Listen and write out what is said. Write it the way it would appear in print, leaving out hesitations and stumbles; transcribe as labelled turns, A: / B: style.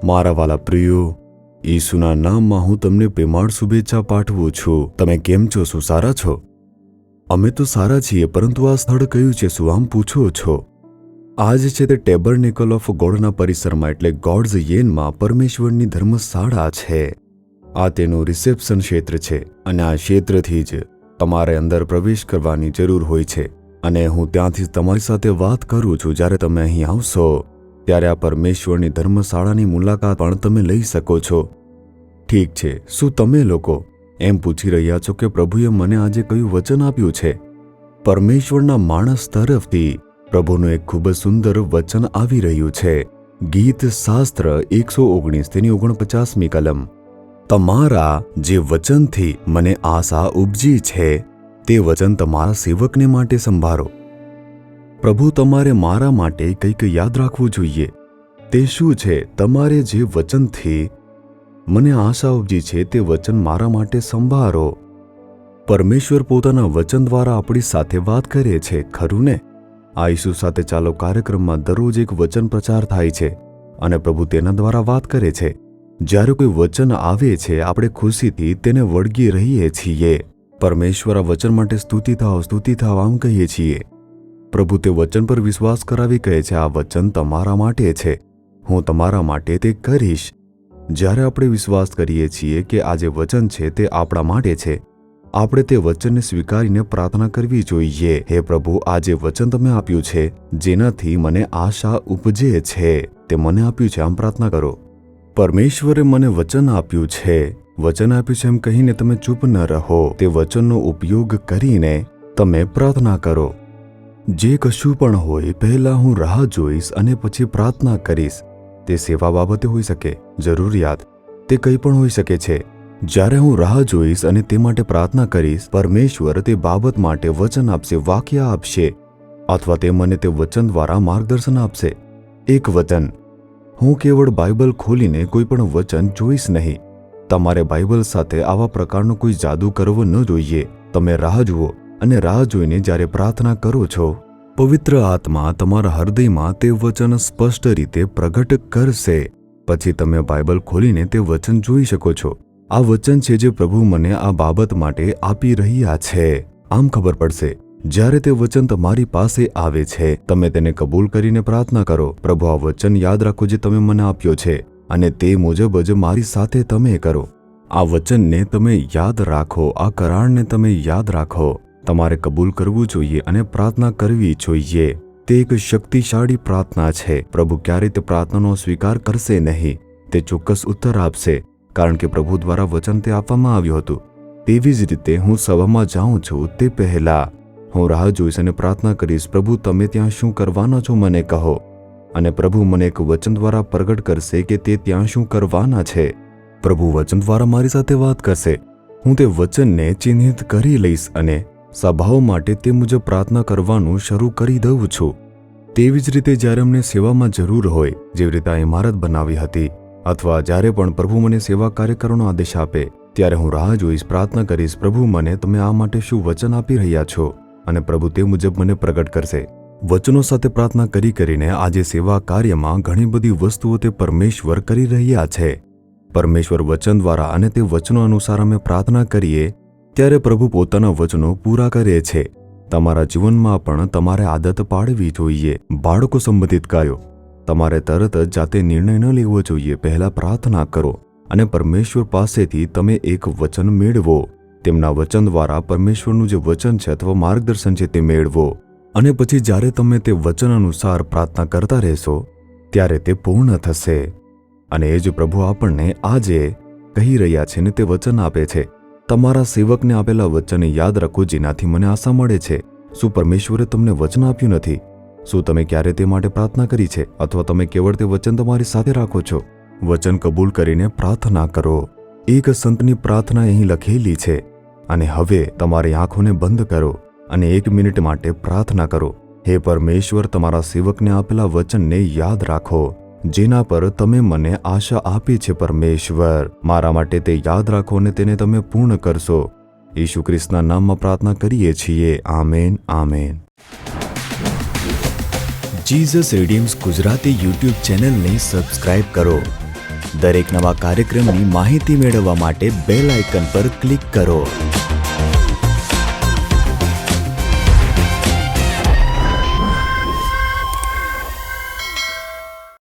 A: મારા વાલા પ્રિયો, ઈસુના નામમાં હું તમને પ્રેમાળ શુભેચ્છા પાઠવું છું. તમે કેમ છો? શું સારા છો? અમે તો સારા છીએ, પરંતુ આ સ્થળ કયું છે? શું આમ પૂછો છો? આજ છે તે ટેબરનેકલ ઓફ ગોડના પરિસરમાં એટલે ગોડ્સ યેનમાં પરમેશ્વરની ધર્મશાળા છે. આ તેનું રિસેપ્શન ક્ષેત્ર છે અને આ ક્ષેત્રથી જ તમારે અંદર પ્રવેશ કરવાની જરૂર હોય છે. અને હું ત્યાંથી જ તમારી સાથે વાત કરું છું. જ્યારે તમે અહીં આવશો ત્યારે આ પરમેશ્વરની ધર્મશાળાની મુલાકાત પણ તમે લઈ શકો છો. ઠીક છે, શું તમે લોકો એમ પૂછી રહ્યા છો કે પ્રભુએ મને આજે કયું વચન આપ્યું છે? પરમેશ્વરના માણસ તરફથી પ્રભુનું એક ખૂબ જ સુંદર વચન આવી રહ્યું છે. ગીત શાસ્ત્ર 119 તેની 49મી કલમ. તમારા જે વચનથી મને આશા ઉપજી છે તે વચન તમારા સેવકને માટે સંભાળો. પ્રભુ, તમારે મારા માટે કંઈક યાદ રાખવું જોઈએ. તે શું છે? તમારે જે વચનથી મને આશા ઉપજી છે તે વચન મારા માટે સંભાળો. પરમેશ્વર પોતાના વચન દ્વારા આપણી સાથે વાત કરે છે, ખરું ને? આ ઈસુ સાથે ચાલો કાર્યક્રમમાં દરરોજ એક વચન પ્રચાર થાય છે અને પ્રભુ તેના દ્વારા વાત કરે છે. જ્યારે કોઈ વચન આવે છે આપણે ખુશીથી તેને વળગી રહીએ છીએ. પરમેશ્વર આ વચન માટે સ્તુતિ થાવ આમ કહીએ છીએ. પ્રભુ તે વચન પર વિશ્વાસ કરાવી કહે છે, આ વચન તમારા માટે છે, હું તમારા માટે તે કરીશ. જ્યારે આપણે વિશ્વાસ કરીએ છીએ કે આ જે વચન છે તે આપણા માટે છે, આપણે તે વચનને સ્વીકારીને પ્રાર્થના કરવી જોઈએ. હે પ્રભુ, આ જે વચન તમે આપ્યું છે જેનાથી મને આશા ઉપજે છે તે મને આપ્યું છે, આમ પ્રાર્થના કરો. પરમેશ્વરે મને વચન આપ્યું છે એમ કહીને તમે ચૂપ ન રહો. તે વચનનો ઉપયોગ કરીને તમે પ્રાર્થના કરો. જે કશું પણ હોય પહેલા હું રાહ જોઈશ અને પછી પ્રાર્થના કરીશ. તે સેવા બાબતે હોઈ શકે, જરૂરિયાત, તે કંઈ પણ હોઈ શકે છે. જ્યારે હું રાહ જોઈશ અને તે માટે પ્રાર્થના કરીશ, પરમેશ્વર તે બાબત માટે વચન આપશે, વાક્ય આપશે, અથવા તે મને તે વચન દ્વારા માર્ગદર્શન આપશે. એક વચન. હું કેવળ બાઇબલ ખોલીને કોઈ પણ વચન જોઈશ નહીં. તમારે બાઇબલ સાથે આવા પ્રકારનો કોઈ જાદુ કરવો ન જોઈએ. તમે રાહ જુઓ અને રાહ જોઈને જ્યારે પ્રાર્થના કરો છો, પવિત્ર આત્મા તમારા હૃદયમાં તે વચન સ્પષ્ટ રીતે પ્રગટ કરશે. પછી તમે બાઇબલ ખોલીને તે વચન જોઈ શકો છો. આ વચન છે જે પ્રભુ મને આ બાબત માટે આપી રહ્યા છે. આમ ખબર પડશે જ્યારે તે વચન તમારી પાસે આવે છે. તમે તેને કબૂલ કરીને પ્રાર્થના કરો, પ્રભુ, આ વચન યાદ રાખો જે તમે મને આપ્યો છે અને તે મુજબ જ મારી સાથે તમે કરો. આ વચનને તમે યાદ રાખો, આ કરારને તમે યાદ રાખો. તમારે કબૂલ કરવું જોઈએ અને પ્રાર્થના કરવી જોઈએ. તે એક શક્તિશાળી પ્રાર્થના છે. પ્રભુ ક્યારેય તે પ્રાર્થનાનો સ્વીકાર કરશે નહીં. તે ચોક્કસ ઉત્તર આપશે, કારણ કે પ્રભુ દ્વારા વચન તે આપવામાં આવ્યું હતું. તેવી જ રીતે હું સભામાં જાઉં છું તે પહેલા હું રાહ જોઈશ અને પ્રાર્થના કરીશ, પ્રભુ, તમે ત્યાં શું કરવાના છો મને કહો. અને પ્રભુ મને એક વચન દ્વારા પ્રગટ કરશે કે તે ત્યાં શું કરવાના છે. પ્રભુ વચન દ્વારા મારી સાથે વાત કરશે. હું તે વચનને ચિહ્નિત કરી લઈશ અને સભાઓ માટે તે મુજબ પ્રાર્થના કરવાનું શરૂ કરી દઉં છું. તેવી જ રીતે જ્યારે અમને સેવામાં જરૂર હોય, જેવી રીતે આ ઇમારત બનાવી હતી, અથવા જ્યારે પણ પ્રભુ મને સેવા કાર્ય કરવાનો આદેશ આપે, ત્યારે હું રાહ જોઈશ, પ્રાર્થના કરીશ, પ્રભુ, મને તમે આ માટે શું વચન આપી રહ્યા છો? અને પ્રભુ તે મુજબ મને પ્રગટ કરશે. વચનો સાથે પ્રાર્થના કરીને આજે સેવા કાર્યમાં ઘણી બધી વસ્તુઓ તે પરમેશ્વર કરી રહ્યા છે. પરમેશ્વર વચન દ્વારા અને તે વચનો અનુસાર અમે પ્રાર્થના કરીએ ત્યારે પ્રભુ પોતાના વચનો પૂરા કરે છે. તમારા જીવનમાં પણ તમારે આદત પાડવી જોઈએ. બાળકો સંબંધિત કાર્યો તમારે તરત જ જાતે નિર્ણય ન લેવો જોઈએ. પહેલા પ્રાર્થના કરો અને પરમેશ્વર પાસેથી તમે એક વચન મેળવો. તેમના વચન દ્વારા પરમેશ્વરનું જે વચન છે અથવા માર્ગદર્શન છે તે મેળવો. અને પછી જ્યારે તમે તે વચન અનુસાર પ્રાર્થના કરતા રહેશો ત્યારે તે પૂર્ણ થશે. અને એ જ પ્રભુ આપણને આજે કહી રહ્યા છે ને તે વચન આપે છે. તમારા સેવકને આપેલા વચનને યાદ રાખો જેનાથી મને આશા મળે છે. શું પરમેશ્વરે તમને વચન આપ્યું નથી? શું તમે ક્યારે તે માટે પ્રાર્થના કરી છે? અથવા તમે કેવળ તે વચન તમારી સાથે રાખો છો? વચન કબૂલ કરીને પ્રાર્થના કરો. એક સંતની પ્રાર્થના અહીં લખેલી છે. અને હવે તમારી આંખોને બંધ કરો અને 1 મિનિટ માટે પ્રાર્થના કરો. હે પરમેશ્વર, તમારા સેવકને આપેલા વચનને યાદ રાખો જેના પર તમે મને આશા આપી છે. પરમેશ્વર, મારા માટે તે યાદ રાખો અને તેને તમે પૂર્ણ કરશો. ઈસુ ખ્રિસ્તના નામમાં પ્રાર્થના કરીએ છીએ. Amen, amen. Jesus redeems Gujarati YouTube ચેનલને સબસ્ક્રાઇબ કરો
B: દરેક નવા કાર્યક્રમની માહિતી મેળવવા માટે બેલ આઇકન પર ક્લિક કરો.